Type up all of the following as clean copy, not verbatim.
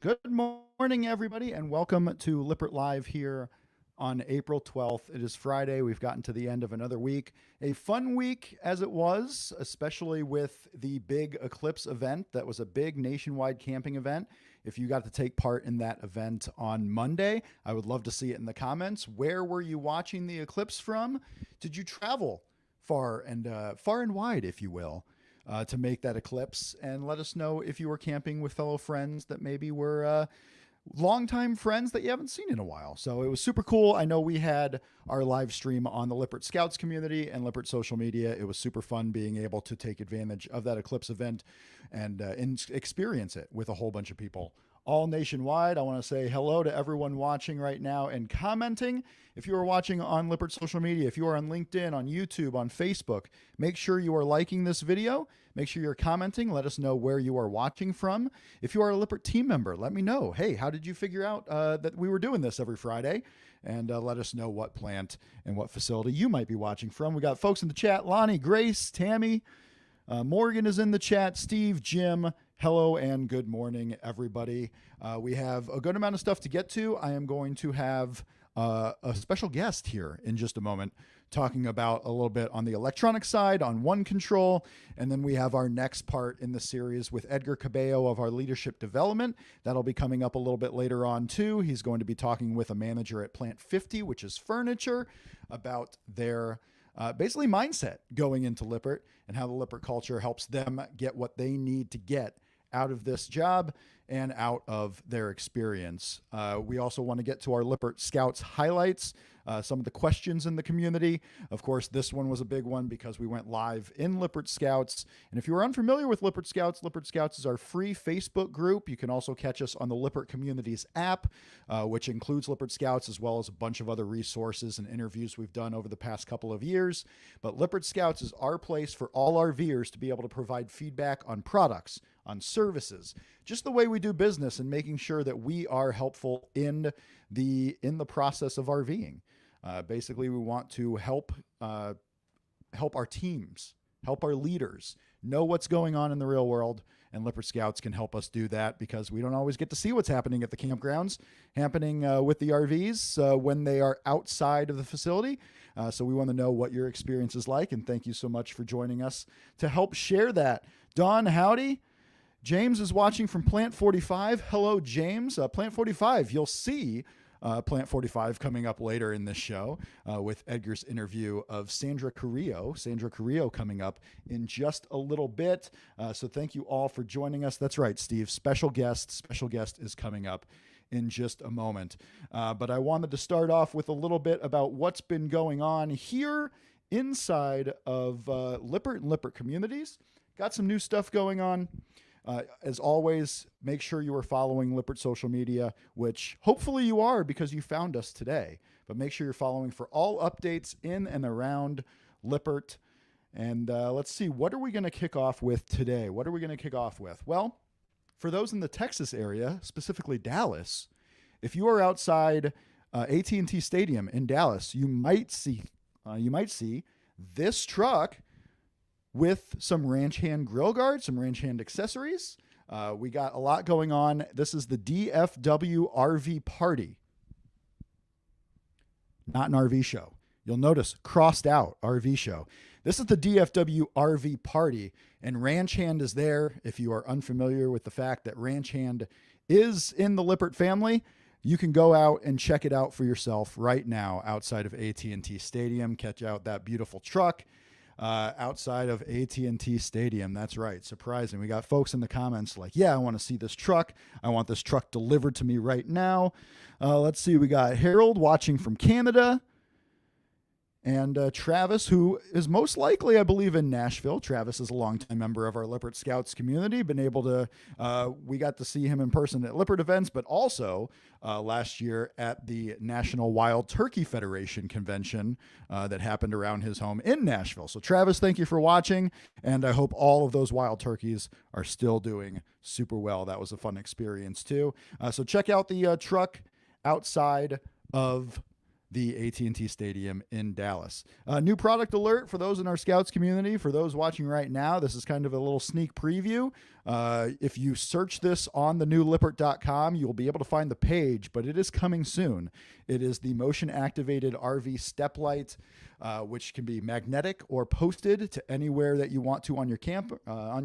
Good morning, everybody, and welcome to Lippert Live here on April 12th. It is Friday. We've gotten to the end of another week. A fun week as it was, especially with the big eclipse event. That was a big nationwide camping event. If you got to take part in that event on Monday, I would love to see it in the comments. Where were you watching the eclipse from? Did you travel far and wide, if you will? To make that eclipse, and let us know if you were camping with fellow friends that maybe were longtime friends that you haven't seen in a while. So it was super cool. I know we had our live stream on the Lippert Scouts community and Lippert social media. It was super fun being able to take advantage of that eclipse event and experience it with a whole bunch of people all nationwide. I want to say hello to everyone watching right now and commenting. If you are watching on Lippert social media, if you are on LinkedIn, on YouTube, on Facebook, make sure you are liking this video. Make sure you're commenting. Let us know where you are watching from. If you are a Lippert team member, let me know. Hey, how did you figure out that we were doing this every Friday? And let us know what plant and what facility you might be watching from. We got folks in the chat: Lonnie, Grace, Tammy, Morgan is in the chat, Steve, Jim. Hello and good morning, everybody. We have a good amount of stuff to get to. I am going to have a special guest here in just a moment, talking about a little bit on the electronic side, on OneControl, and then we have our next part in the series with Edgar Cabello of our leadership development. That'll be coming up a little bit later on too. He's going to be talking with a manager at Plant 50, which is furniture, about their basically mindset going into Lippert and how the Lippert culture helps them get what they need to get out of this job and out of their experience. We also want to get to our Lippert Scouts highlights, some of the questions in the community. Of course, this one was a big one because we went live in Lippert Scouts. And if you are unfamiliar with Lippert Scouts is our free Facebook group. You can also catch us on the Lippert Communities app, which includes Lippert Scouts as well as a bunch of other resources and interviews we've done over the past couple of years. But Lippert Scouts is our place for all RVers to be able to provide feedback on products, on services, just the way we do business, and making sure that we are helpful in the process of RVing. Basically, we want to help our teams, help our leaders know what's going on in the real world, and Lippert Scouts can help us do that because we don't always get to see what's happening at the campgrounds, happening with the RVs when they are outside of the facility. So we want to know what your experience is like, and thank you so much for joining us to help share that. Don, howdy. James is watching from Plant 45. Hello, James. Plant 45, you'll see Plant 45 coming up later in this show with Edgar's interview of Sandra Carrillo. Sandra Carrillo coming up in just a little bit. So thank you all for joining us. That's right, Steve. Special guest is coming up in just a moment. But I wanted to start off with a little bit about what's been going on here inside of Lippert and Lippert communities. Got some new stuff going on. As always, make sure you are following Lippert social media, which hopefully you are because you found us today. But make sure you're following for all updates in and around Lippert. And let's see, what are we going to kick off with today? Well, for those in the Texas area, specifically Dallas, if you are outside AT&T Stadium in Dallas, you might see this truck with some ranch hand grill guards, some ranch hand accessories. We got a lot going on. This is the DFW RV Party, not an RV show. You'll notice crossed out RV show. This is the DFW RV Party, and ranch hand is there. If you are unfamiliar with the fact that ranch hand is in the Lippert family, you can go out and check it out for yourself right now outside of AT&T Stadium. Catch out that beautiful truck outside of AT&T Stadium. That's right. Surprising. We got folks in the comments like, yeah, I want to see this truck. I want this truck delivered to me right now. Let's see. We got Harold watching from Canada. And Travis, who is most likely, I believe, in Nashville. Travis is a longtime member of our Lippert Scouts community. Been able to, we got to see him in person at Lippert events, but also last year at the National Wild Turkey Federation convention that happened around his home in Nashville. So Travis, thank you for watching, and I hope all of those wild turkeys are still doing super well. That was a fun experience too. So check out the truck outside of the AT&T Stadium in Dallas. New product alert for those in our Scouts community. For those watching right now, this is kind of a little sneak preview. If you search this on the new Lippert.com, you'll be able to find the page, but it is coming soon. It is the motion-activated RV step light, which can be magnetic or posted to anywhere that you want to on your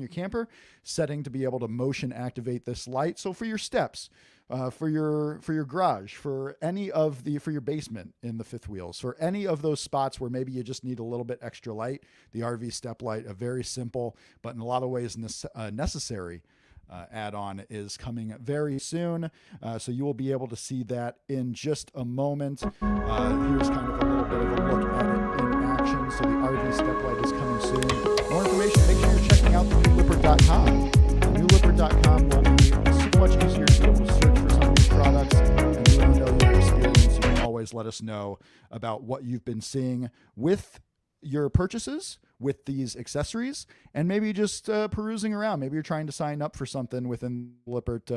camper, setting to be able to motion activate this light. So for your steps, for your garage, for your basement in the fifth wheels, for any of those spots where maybe you just need a little bit extra light, the RV step light, a very simple but in a lot of ways necessary add-on, is coming very soon. So you will be able to see that in just a moment. Here's kind of a little bit of a look at it in action. So the RV step light is coming soon. More information, make sure you're checking out the new Lippert.com. The new Lippert.com will be so much easier to be able to search for some of these products, and we want to know your experience. You can always let us know about what you've been seeing with your purchases with these accessories, and maybe just perusing around. Maybe you're trying to sign up for something within Lippert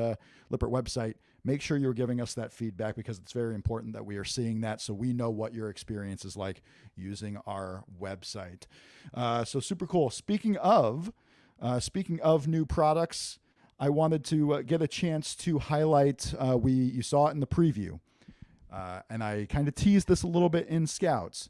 website. Make sure you're giving us that feedback, because it's very important that we are seeing that, so we know what your experience is like using our website. So super cool. Speaking of new products, I wanted to get a chance to highlight. You saw it in the preview, and I kind of teased this a little bit in Scouts,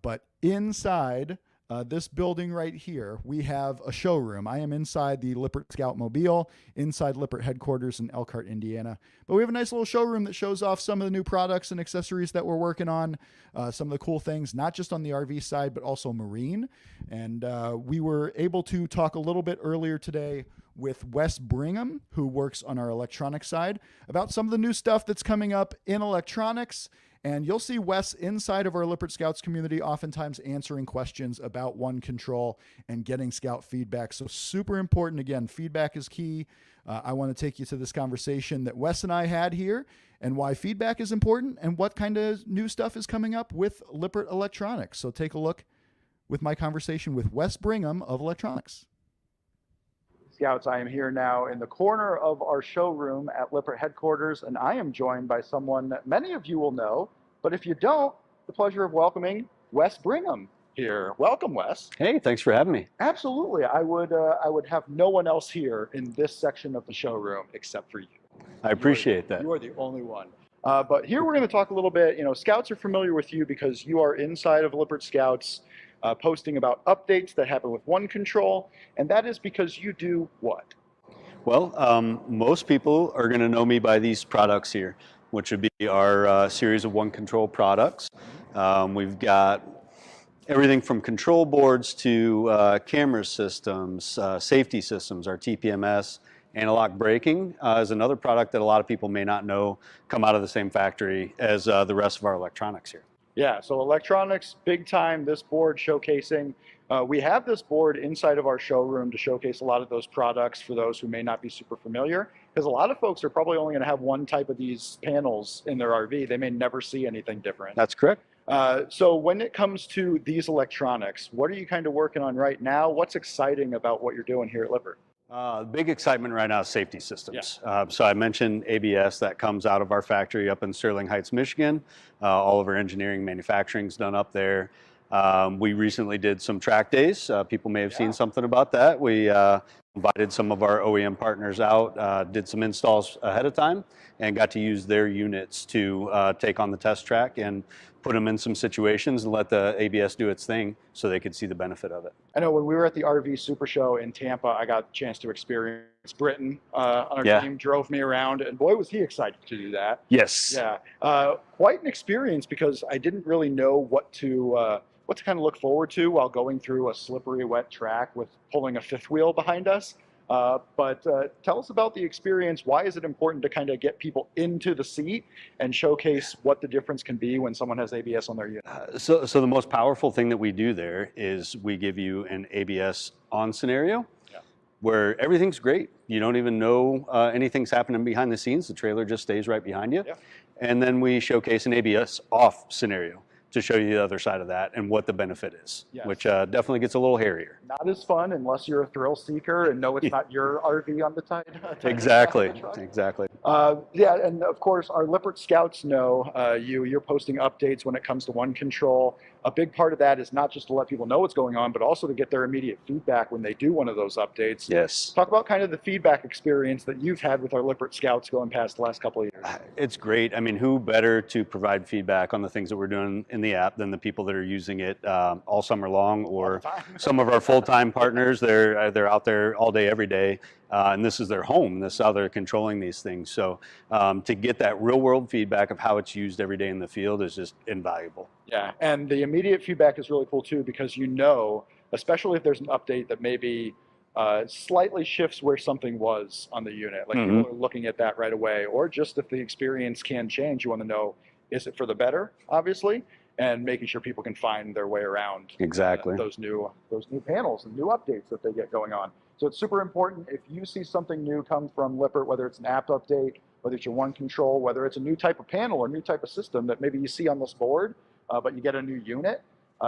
but inside this building right here, we have a showroom. I am inside the Lippert Scout Mobile, inside Lippert headquarters in Elkhart, Indiana. But we have a nice little showroom that shows off some of the new products and accessories that we're working on, some of the cool things, not just on the RV side, but also marine. And we were able to talk a little bit earlier today with Wes Bringham, who works on our electronics side, about some of the new stuff that's coming up in electronics. And you'll see Wes inside of our Lippert Scouts community, oftentimes answering questions about OneControl and getting Scout feedback. So super important. Again, feedback is key. I want to take you to this conversation that Wes and I had here, and why feedback is important, and what kind of new stuff is coming up with Lippert Electronics. So take a look with my conversation with Wes Bringham of Electronics. Scouts, I am here now in the corner of our showroom at Lippert headquarters, and I am joined by someone that many of you will know, but if you don't, the pleasure of welcoming Wes Bringham here. Welcome, Wes. Hey, thanks for having me. Absolutely. I would have no one else here in this section of the showroom except for you. I appreciate that. You are the only one. But here we're going to talk a little bit. Scouts are familiar with you because you are inside of Lippert Scouts, posting about updates that happen with OneControl, and that is because you do what? Well, most people are going to know me by these products here, which would be our series of OneControl products. We've got everything from control boards to camera systems, safety systems. Our TPMS, analog braking, is another product that a lot of people may not know come out of the same factory as the rest of our electronics here. Yeah, so electronics, big time, this board showcasing. We have this board inside of our showroom to showcase a lot of those products for those who may not be super familiar, because a lot of folks are probably only going to have one type of these panels in their RV. They may never see anything different. That's correct. So when it comes to these electronics, what are you kind of working on right now? What's exciting about what you're doing here at Lippert? Big excitement right now is safety systems. Yeah. So I mentioned ABS that comes out of our factory up in Sterling Heights, Michigan. All of our engineering manufacturing is done up there. We recently did some track days. People may have seen something about that. We invited some of our OEM partners out, did some installs ahead of time, and got to use their units to take on the test track and put them in some situations and let the ABS do its thing so they could see the benefit of it. I know when we were at the RV Super Show in Tampa, I got a chance to experience Britain on our team, drove me around, and boy, was he excited to do that. Yes. Yeah, quite an experience, because I didn't really know what to kind of look forward to while going through a slippery, wet track with pulling a fifth wheel behind us. But tell us about the experience. Why is it important to kind of get people into the seat and showcase what the difference can be when someone has ABS on their unit? So the most powerful thing that we do there is we give you an ABS on scenario where everything's great. You don't even know anything's happening behind the scenes. The trailer just stays right behind you. Yeah. And then we showcase an ABS off scenario to show you the other side of that and what the benefit is, which definitely gets a little hairier. Not as fun unless you're a thrill seeker and know it's not your RV on the side. Exactly, exactly. Yeah, and of course, our Lippert Scouts know you're posting updates when it comes to OneControl. A big part of that is not just to let people know what's going on, but also to get their immediate feedback when they do one of those updates. Yes. Talk about kind of the feedback experience that you've had with our Lippert Scouts going past the last couple of years. It's great. I mean, who better to provide feedback on the things that we're doing in the app than the people that are using it all summer long, or some of our full-time partners. They're out there all day, every day, and this is their home. This is how they're controlling these things. So to get that real-world feedback of how it's used every day in the field is just invaluable. Yeah, and the immediate feedback is really cool too, because you know, especially if there's an update that maybe slightly shifts where something was on the unit. Like people are looking at that right away, or just if the experience can change, you want to know, is it for the better, obviously, and making sure people can find their way around Exactly. those new panels and new updates that they get going on. So it's super important. If you see something new come from Lippert, whether it's an app update, whether it's your OneControl, whether it's a new type of panel or new type of system that maybe you see on this board, but you get a new unit,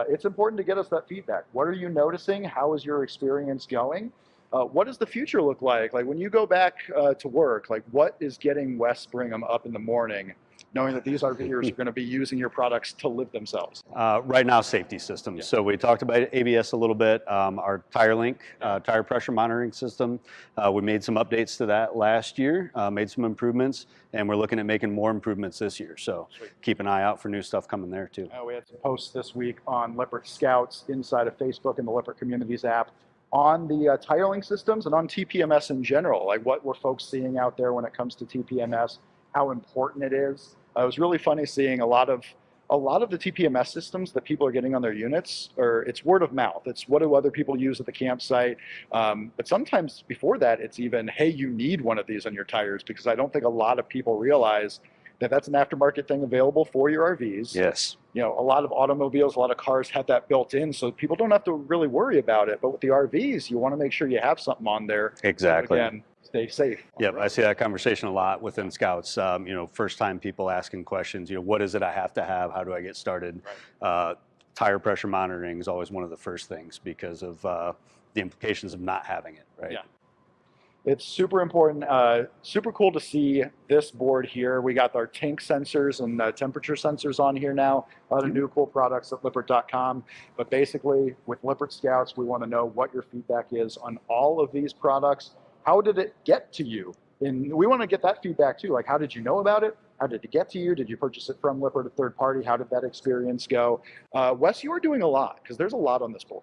it's important to get us that feedback. What are you noticing? How is your experience going? What does the future look like? Like when you go back to work, like what is getting Wes Bringham up in the morning, knowing that these RVers are going to be using your products to live themselves? Right now, safety systems. Yeah. So we talked about ABS a little bit. Our tire link, tire pressure monitoring system, we made some updates to that last year, made some improvements, and we're looking at making more improvements this year. So keep an eye out for new stuff coming there too. We had some posts this week on Lippert Scouts inside of Facebook and the Lippert Communities app on the tire link systems and on TPMS in general, like what were folks seeing out there when it comes to TPMS, how important it is. It was really funny seeing a lot of the TPMS systems that people are getting on their units, or it's word of mouth. It's what do other people use at the campsite. But sometimes before that, it's even, hey, you need one of these on your tires, because I don't think a lot of people realize that that's an aftermarket thing available for your RVs. Yes. You know, a lot of automobiles, a lot of cars have that built in, so people don't have to really worry about it. But with the RVs, you want to make sure you have something on there. Exactly. So again, stay safe. Yep, I see that conversation a lot within Scouts. You know, first time people asking questions, you know, what is it I have to have? How do I get started? Right. Tire pressure monitoring is always one of the first things because of the implications of not having it, right? Yeah. It's super important, super cool to see this board here. We got our tank sensors and temperature sensors on here now. A lot of new cool products at Lippert.com. But basically, with Lippert Scouts, we want to know what your feedback is on all of these products. How did it get to you? And we want to get that feedback too. Like, how did you know about it? How did it get to you? Did you purchase it from Lippert, a third party? How did that experience go? Wes, you are doing a lot, because there's a lot on this board.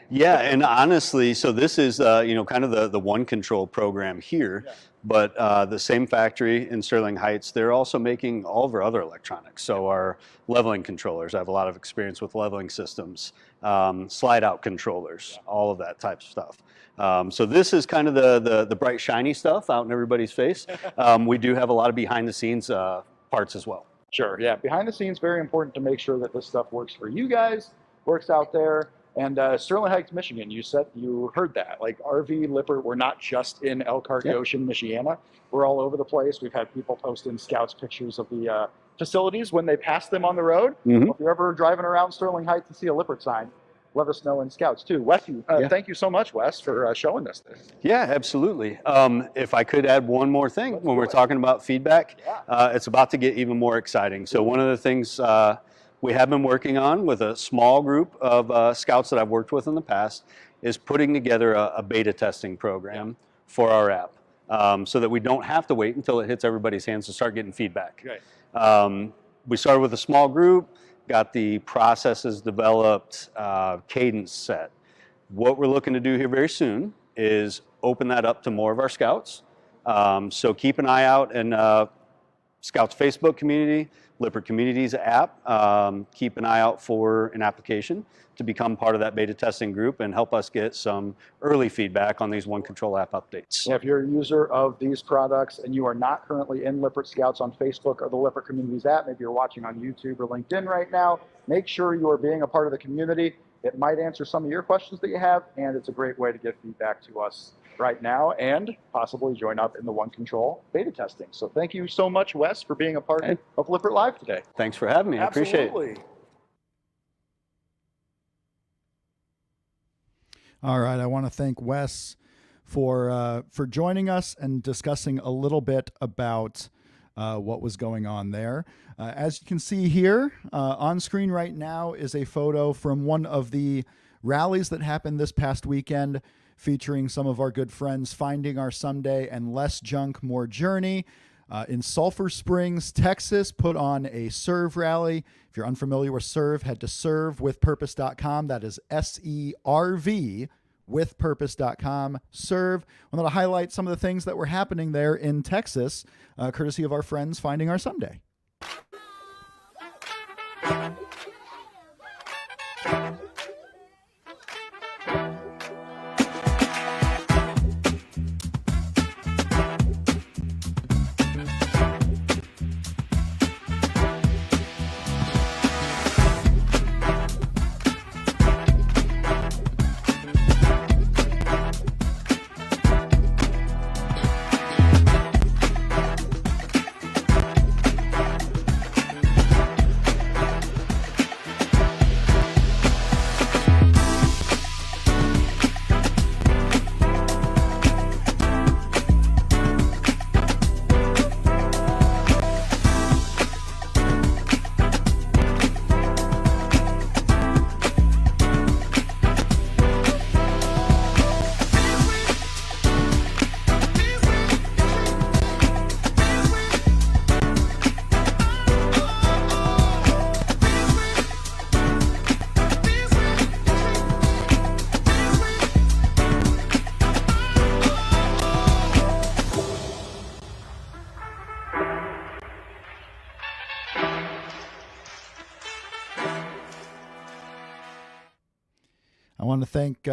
Yeah, and honestly, so this is you know, kind of the OneControl program here, but the same factory in Sterling Heights, they're also making all of our other electronics. So our leveling controllers, I have a lot of experience with leveling systems, slide out controllers, all of that type of stuff. So this is kind of the bright shiny stuff out in everybody's face. We do have a lot of behind the scenes parts as well. Sure, yeah, behind the scenes, very important to make sure that this stuff works for you guys, works out there. And Sterling Heights, Michigan, you heard that. Like RV Lippert, we're not just in Elkhart, Goshen, Michiana. We're all over the place. We've had people post in Scouts pictures of the facilities when they pass them on the road. If you're ever driving around Sterling Heights and see a Lippert sign, let us know in Scouts too. Wes, thank you so much, Wes, for showing us this. Yeah, absolutely. If I could add one more thing, when we're talking about feedback, it's about to get even more exciting. So one of the things we have been working on with a small group of Scouts that I've worked with in the past is putting together a beta testing program for our app, so that we don't have to wait until it hits everybody's hands to start getting feedback. We started with a small group, got the processes developed, cadence set. What we're looking to do here very soon is open that up to more of our Scouts. So keep an eye out in Scouts Facebook community, Lippert Communities app. Keep an eye out for an application to become part of that beta testing group and help us get some early feedback on these OneControl app updates. If you're a user of these products and you are not currently in Lippert Scouts on Facebook or the Lippert Communities app, maybe you're watching on YouTube or LinkedIn right now, make sure you are being a part of the community. It might answer some of your questions that you have, and it's a great way to give feedback to us right now and possibly join up in the OneControl beta testing. So thank you so much, Wes, for being a part of Lippert Live today. Thanks for having me. I appreciate it. All right, I want to thank Wes for joining us and discussing a little bit about what was going on there. As you can see here on screen right now is a photo from one of the rallies that happened this past weekend, featuring some of our good friends Finding Our Someday and Less Junk, More Journey. In Sulphur Springs, Texas, put on a serve rally. If you're unfamiliar with serve, head to servewithpurpose.com. That is SERV withpurpose.com. Serve. I want to highlight some of the things that were happening there in Texas, courtesy of our friends Finding Our Someday. I want to thank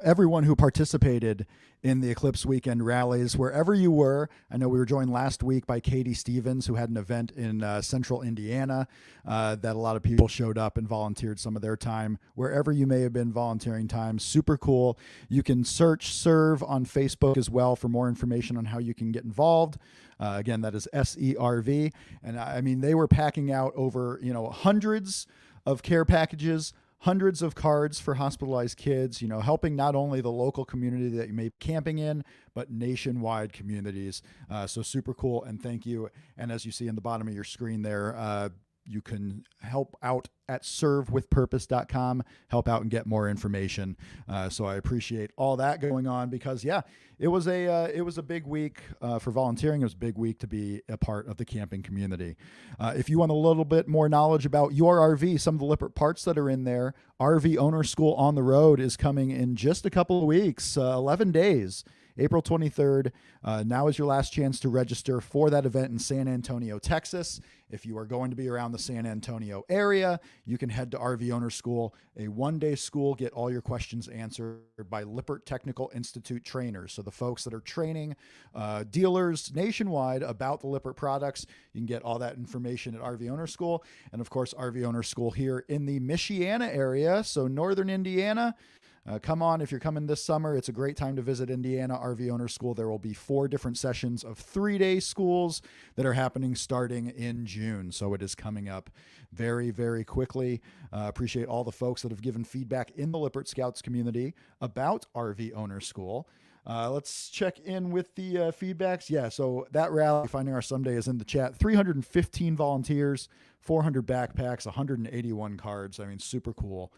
everyone who participated in the Eclipse Weekend rallies, wherever you were. I know we were joined last week by Katie Stevens, who had an event in central Indiana that a lot of people showed up and volunteered some of their time. Wherever you may have been volunteering time, super cool. You can search Serve on Facebook as well for more information on how you can get involved. Again, that is SERV. And I mean, they were packing out over, hundreds of care packages, hundreds of cards for hospitalized kids, helping not only the local community that you may be camping in, but nationwide communities. So super cool. And thank you. And as you see in the bottom of your screen there, you can help out at servewithpurpose.com, help out and get more information. So I appreciate all that going on because, it was a big week for volunteering. It was a big week to be a part of the camping community. If you want a little bit more knowledge about your RV, some of the Lippert parts that are in there, RV Owner School on the Road is coming in just a couple of weeks, 11 days. April 23rd. Now is your last chance to register for that event in San Antonio, Texas. If you are going to be around the San Antonio area, you can head to RV Owner School, a one-day school, get all your questions answered by Lippert Technical Institute trainers. So the folks that are training dealers nationwide about the Lippert products, you can get all that information at RV Owner School. And of course, RV Owner School here in the Michiana area, so northern Indiana. Come on, if you're coming this summer, it's a great time to visit Indiana RV Owner School. There will be 4 different sessions of 3-day schools that are happening starting in June. So it is coming up very, very quickly. Appreciate all the folks that have given feedback in the Lippert Scouts community about RV Owner School. Let's check in with the feedbacks. Yeah, so that rally, Finding Our Someday, is in the chat. 315 volunteers, 400 backpacks, 181 cards. I mean, super cool.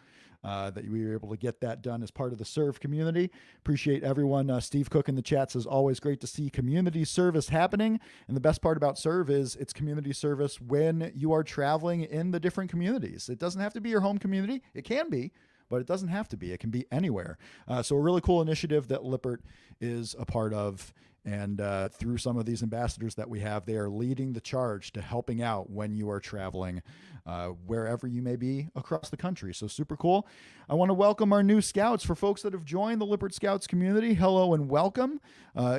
That we were able to get that done as part of the Serve community. Appreciate everyone. Steve Cook in the chat says, always great to see community service happening. And the best part about Serve is it's community service when you are traveling in the different communities. It doesn't have to be your home community. It can be, but it doesn't have to be. It can be anywhere. So a really cool initiative that Lippert is a part of. And through some of these ambassadors that we have, they are leading the charge to helping out when you are traveling wherever you may be across the country. So super cool. I want to welcome our new scouts. For folks that have joined the Lippert Scouts community, hello and welcome.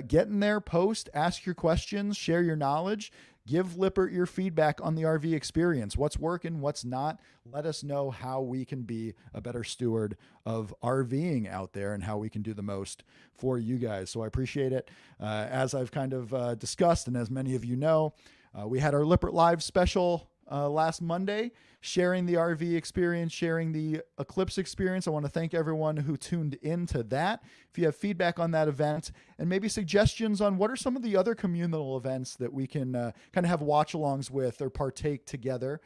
Get in there, post, ask your questions, share your knowledge. Give Lippert your feedback on the RV experience. What's working, what's not. Let us know how we can be a better steward of RVing out there and how we can do the most for you guys. So I appreciate it. As I've kind of discussed, and as many of you know, we had our Lippert Live special last Monday, sharing the RV experience, sharing the Eclipse experience. I want to thank everyone who tuned into that. If you have feedback on that event and maybe suggestions on what are some of the other communal events that we can kind of have watch-alongs with or partake together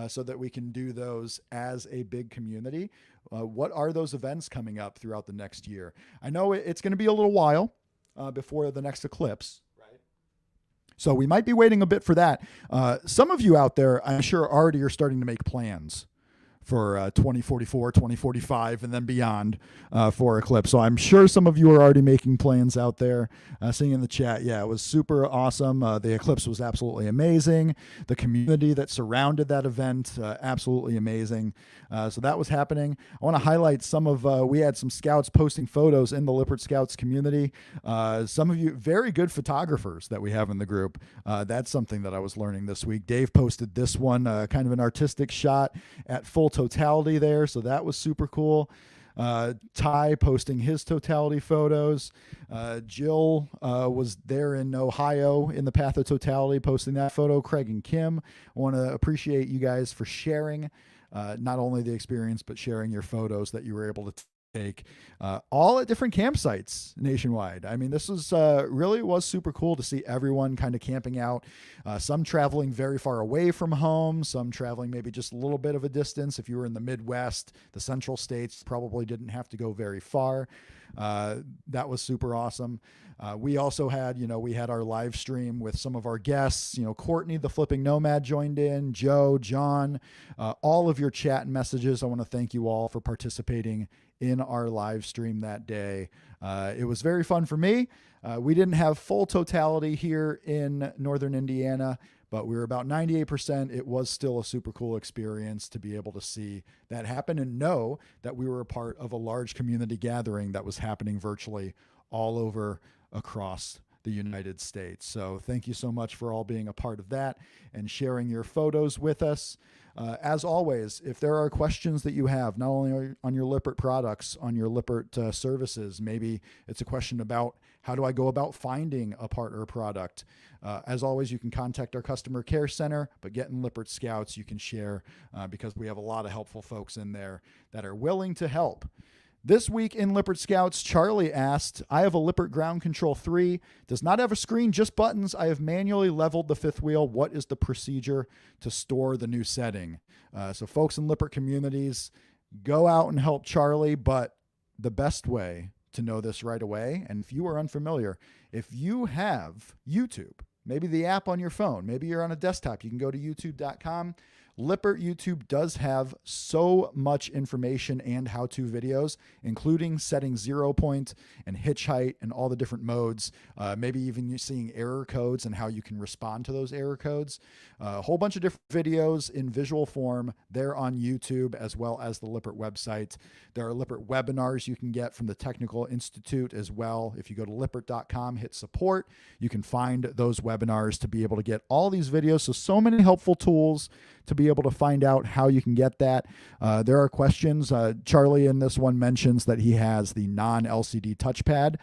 so that we can do those as a big community. What are those events coming up throughout the next year? I know it's going to be a little while before the next eclipse. So we might be waiting a bit for that. Some of you out there, I'm sure, already are starting to make plans for 2044, 2045, and then beyond for Eclipse. So I'm sure some of you are already making plans out there. Seeing in the chat, yeah, it was super awesome. The Eclipse was absolutely amazing. The community that surrounded that event, absolutely amazing. So that was happening. I want to highlight some of, we had some scouts posting photos in the Lippert Scouts community. Some of you, very good photographers that we have in the group. That's something that I was learning this week. Dave posted this one, kind of an artistic shot at full totality there, so that was super cool. Ty posting his totality photos. Jill was there in Ohio in the path of totality posting that photo. Craig and Kim, I want to appreciate you guys for sharing not only the experience but sharing your photos that you were able to take all at different campsites nationwide. I mean, this was really was super cool to see everyone kind of camping out, some traveling very far away from home, some traveling maybe just a little bit of a distance. If you were in the Midwest, the central states, probably didn't have to go very far. That was super awesome. We also had, we had our live stream with some of our guests. Courtney, the Flipping Nomad, joined in, Joe, John, all of your chat and messages. I want to thank you all for participating in our live stream that day. It was very fun for me. We didn't have full totality here in Northern Indiana, but we were about 98%. It was still a super cool experience to be able to see that happen and know that we were a part of a large community gathering that was happening virtually all over across the United States. So thank you so much for all being a part of that and sharing your photos with us. As always, if there are questions that you have, not only on your Lippert products, on your Lippert services, maybe it's a question about how do I go about finding a part or a product. As always, you can contact our customer care center, but get in Lippert Scouts, you can share because we have a lot of helpful folks in there that are willing to help. This week in Lippert Scouts, Charlie asked, I have a Lippert Ground Control 3, does not have a screen, just buttons. I have manually leveled the fifth wheel. What is the procedure to store the new setting? So folks in Lippert communities, go out and help Charlie, but the best way to know this right away, and if you are unfamiliar, if you have YouTube, maybe the app on your phone, maybe you're on a desktop, you can go to youtube.com. Lippert YouTube does have so much information and how-to videos, including setting 0 point and hitch height and all the different modes, maybe even you seeing error codes and how you can respond to those error codes. A whole bunch of different videos in visual form there on YouTube as well as the Lippert website. There are Lippert webinars you can get from the Technical Institute as well. If you go to lippert.com, hit support, you can find those webinars to be able to get all these videos. So many helpful tools to be able to find out how you can get that. There are questions. Charlie in this one mentions that he has the non-LCD touchpad.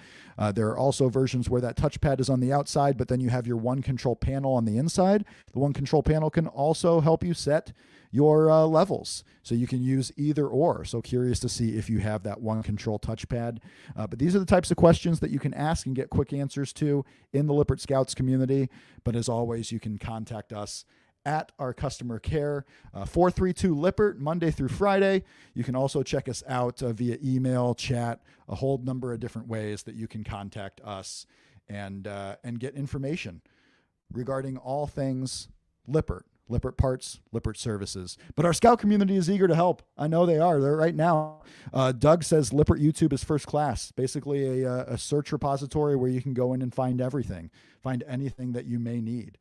There are also versions where that touchpad is on the outside, but then you have your OneControl panel on the inside. The OneControl panel can also help you set your levels, so you can use either or. So curious to see if you have that OneControl touchpad. But these are the types of questions that you can ask and get quick answers to in the Lippert Scouts community. But as always, you can contact us at our customer care, 432 Lippert, Monday through Friday. You can also check us out via email, chat, a whole number of different ways that you can contact us and get information regarding all things Lippert. Lippert parts, Lippert services. But our scout community is eager to help. I know they are. They're right now. Doug says Lippert YouTube is first class, basically a search repository where you can go in and find everything, find anything that you may need.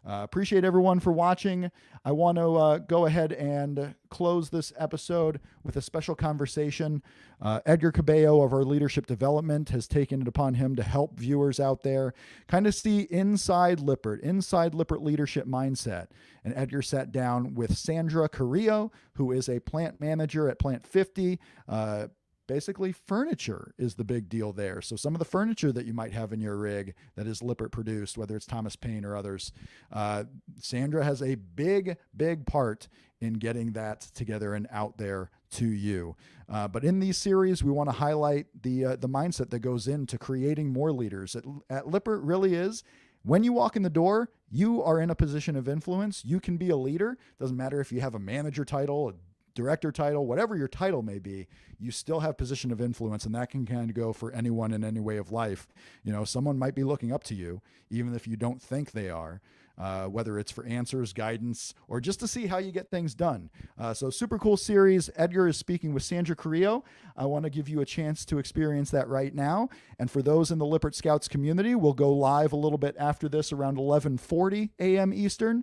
Appreciate everyone for watching. I want to go ahead and close this episode with a special conversation. Edgar Cabello of our leadership development has taken it upon him to help viewers out there kind of see inside Lippert leadership mindset. And Edgar sat down with Sandra Carrillo, who is a plant manager at Plant 50, basically furniture is the big deal there. So some of the furniture that you might have in your rig that is Lippert produced, whether it's Thomas Paine or others, Sandra has a big part in getting that together and out there to you. But in these series, we want to highlight the mindset that goes into creating more leaders. At Lippert really is, when you walk in the door, you are in a position of influence. You can be a leader. Doesn't matter if you have a manager title, a director title, whatever your title may be, you still have position of influence, and that can kind of go for anyone in any way of life. You know, someone might be looking up to you, even if you don't think they are. Whether it's for answers, guidance, or just to see how you get things done. So super cool series. Edgar is speaking with Sandra Carrillo. I want to give you a chance to experience that right now. And for those in the Lippert Scouts community, we'll go live a little bit after this around 11:40 a.m. Eastern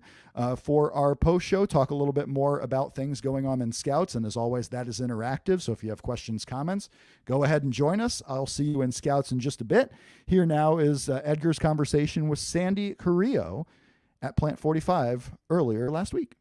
for our post show, talk a little bit more about things going on in Scouts. And as always, that is interactive. So if you have questions, comments, go ahead and join us. I'll see you in Scouts in just a bit. Here now is Edgar's conversation with Sandy Carrillo at Plant 45 earlier last week.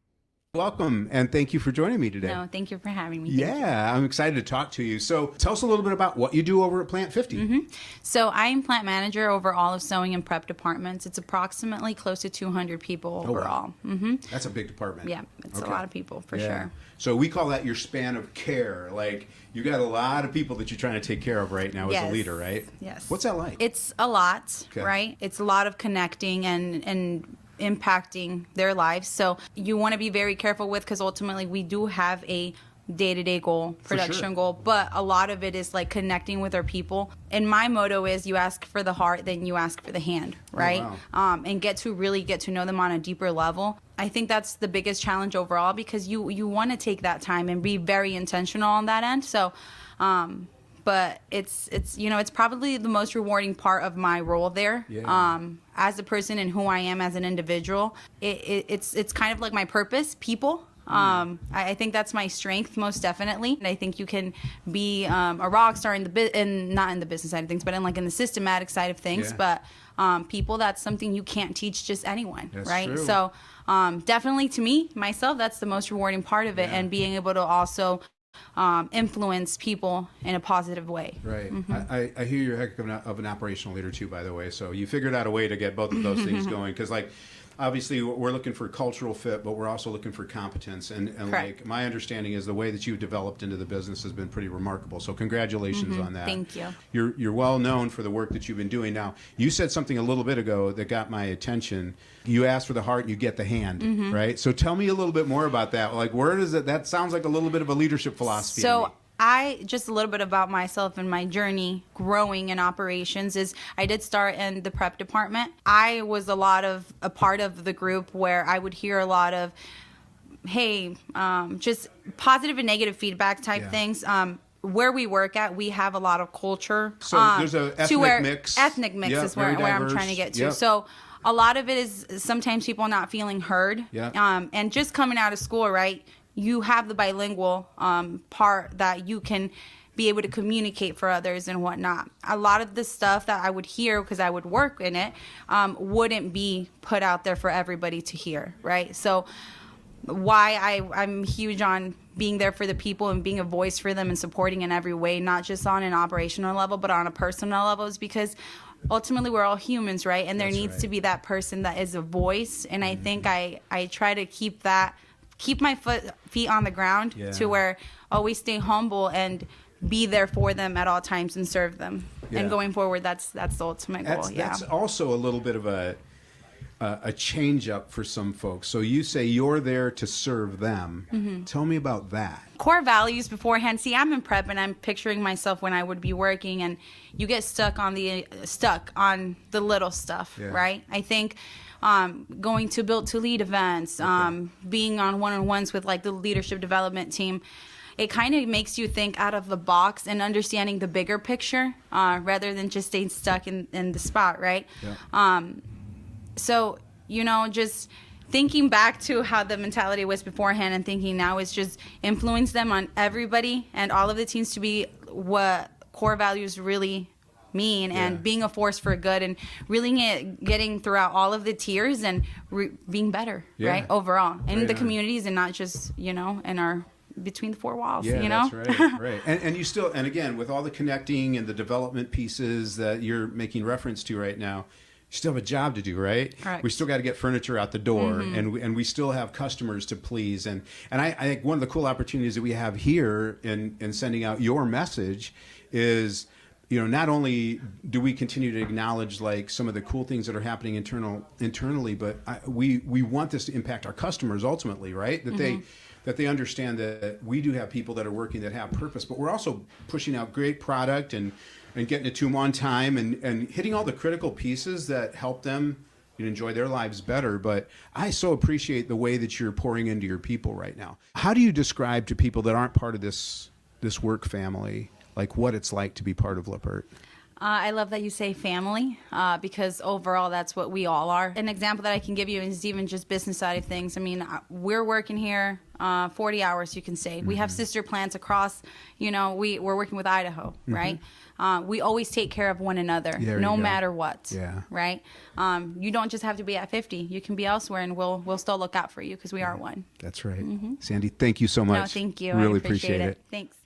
Welcome, and thank you for joining me today. No, thank you for having me. Yeah, I'm excited to talk to you. So tell us a little bit about what you do over at Plant 50. So I'm plant manager over all of sewing and prep departments. It's approximately close to 200 people overall. Wow. That's a big department. Yeah, it's a lot of people for sure. So we call that your span of care. Like, you got a lot of people that you're trying to take care of right now as a leader, right? Yes. What's that like? It's a lot, right? It's a lot of connecting and impacting their lives. So you want to be very careful with, because ultimately we do have a day-to-day goal, production goal, but a lot of it is like connecting with our people. And my motto is, you ask for the heart, then you ask for the hand, right? Oh, wow. And really get to know them on a deeper level. I think that's the biggest challenge overall, because you want to take that time and be very intentional on that end. So but it's you know, it's probably the most rewarding part of my role there. As a person and who I am as an individual, it's kind of like my purpose, people. I think that's my strength, most definitely. And I think you can be a rock star in not in the business side of things, but in the systematic side of things. But people, that's something you can't teach just anyone, that's right? True. So definitely, to me, myself, that's the most rewarding part of it, and being able to also influence people in a positive way. Right. I hear you're a heck of an operational leader too, by the way. So you figured out a way to get both of those things going, because obviously we're looking for cultural fit, but we're also looking for competence. And like, my understanding is the way that you've developed into the business has been pretty remarkable. So congratulations on that. Thank you. You're well known for the work that you've been doing. Now, you said something a little bit ago that got my attention. You ask for the heart, you get the hand, right? So tell me a little bit more about that. Like, where does it? That sounds like a little bit of a leadership philosophy. So just a little bit about myself and my journey growing in operations is, I did start in the prep department. I was a part of the group where I would hear a lot of, hey, just positive and negative feedback type things. Where we work at, we have a lot of culture. So there's an ethnic mix. Ethnic mix is where I'm trying to get to. So a lot of it is sometimes people not feeling heard. And just coming out of school, right? You have the bilingual part that you can be able to communicate for others and whatnot. A lot of the stuff that I would hear, because I would work in it, wouldn't be put out there for everybody to hear, right? So why I'm huge on being there for the people and being a voice for them and supporting in every way, not just on an operational level, but on a personal level, is because ultimately we're all humans, right? And there needs to be that person that is a voice. And I think I try to keep my feet on the ground to where always stay humble and be there for them at all times and serve them. And going forward, that's the ultimate goal. That's also a little bit of a change up for some folks. So you say you're there to serve them. Tell me about that. Core values beforehand. See, I'm in prep and I'm picturing myself when I would be working, and you get stuck on the little stuff, right? I think going to Built to Lead events, being on one-on-ones with the leadership development team, it kind of makes you think out of the box and understanding the bigger picture rather than just staying stuck in the spot, right? So, just thinking back to how the mentality was beforehand and thinking now is just influence them on everybody and all of the teams to be what core values really mean, and being a force for good, and really getting throughout all of the tiers and being better, right, overall in the communities, and not just in our between the four walls, yeah, you know? That's right, right. And you still, and again, with all the connecting and the development pieces that you're making reference to right now, you still have a job to do, right? Correct. We still got to get furniture out the door, and we still have customers to please. And I think one of the cool opportunities that we have here in sending out your message is, you know, not only do we continue to acknowledge like some of the cool things that are happening internally, but we want this to impact our customers ultimately, right? That they understand that we do have people that are working that have purpose, but we're also pushing out great product and getting it to them on time and hitting all the critical pieces that help them, you know, enjoy their lives better. But I so appreciate the way that you're pouring into your people right now. How do you describe to people that aren't part of this work family, like what it's like to be part of Lippert? I love that you say family, because overall that's what we all are. An example that I can give you is even just business side of things. I mean, we're working here 40 hours, you can say. We have sister plants across, you know, we're working with Idaho, right? We always take care of one another, no matter what, right? You don't just have to be at 50. You can be elsewhere, and we'll still look out for you because we are one. That's right. Sandy, thank you so much. No, thank you. Really I appreciate it. Thanks.